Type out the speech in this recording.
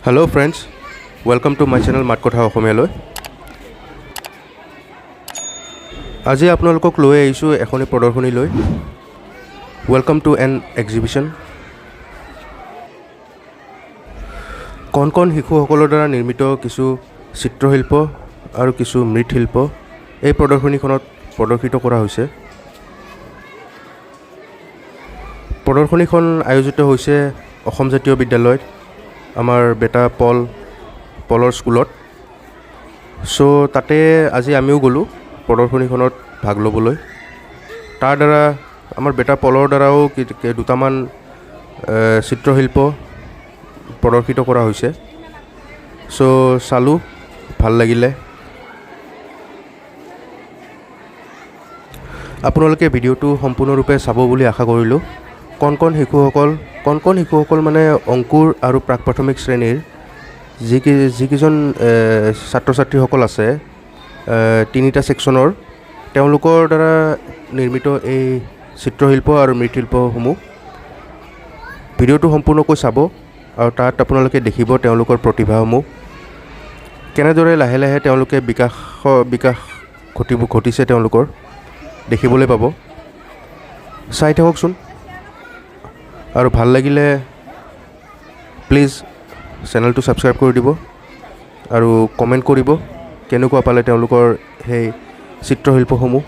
Hello friends, welcome to my channel Matkotha Okhomiyaloi. আজি আপোনালোকক লৈ আহিছোঁ এখনি প্ৰদৰ্শনী লৈ. Welcome to an exhibition. কণ শিশুসকলৰ দ্বাৰা নিৰ্মিত কিছু চিত্ৰশিল্প আৰু কিছু মৃৎশিল্প এই প্ৰদৰ্শনীখনত প্ৰদৰ্শিত কৰা হৈছে. প্ৰদৰ্শনীখন আয়োজিত হৈছে অসম জাতীয় বিদ্যালয়ত আমাৰ বেটা পলৰ স্কুলত. সো তাতে আজি আমিও গ'লোঁ প্ৰদৰ্শনীখনত ভাগ ল'বলৈ. তাৰ দ্বাৰা আমাৰ বেটা পলৰ দ্বাৰাও দুটামান চিত্ৰশিল্প প্ৰদৰ্শিত কৰা হৈছে. সো চালোঁ, ভাল লাগিলে. আপোনালোকে ভিডিঅ'টো সম্পূৰ্ণৰূপে চাব বুলি আশা কৰিলোঁ. কণ শিশুসকল মানে অংকুৰ আৰু প্ৰাক প্ৰাথমিক শ্ৰেণীৰ যিকেইজন ছাত্ৰ ছাত্ৰীসকল আছে তিনিটা ছেকশ্যনৰ, তেওঁলোকৰ দ্বাৰা নিৰ্মিত এই চিত্ৰশিল্প আৰু মৃৎশিল্পসমূহ. ভিডিঅ'টো সম্পূৰ্ণকৈ চাব আৰু তাত আপোনালোকে দেখিব তেওঁলোকৰ প্ৰতিভাসমূহ কেনেদৰে লাহে লাহে তেওঁলোকে বিকাশ ঘটিছে তেওঁলোকৰ দেখিবলৈ পাব. চাই থাককচোন আৰু ভাল লাগিলে প্লিজ চেনেলটো ছাবস্ক্ৰাইব কৰি দিব আৰু কমেণ্ট কৰিব কেনেকুৱা পালে তেওঁলোকৰ সেই চিত্ৰশিল্পসমূহ.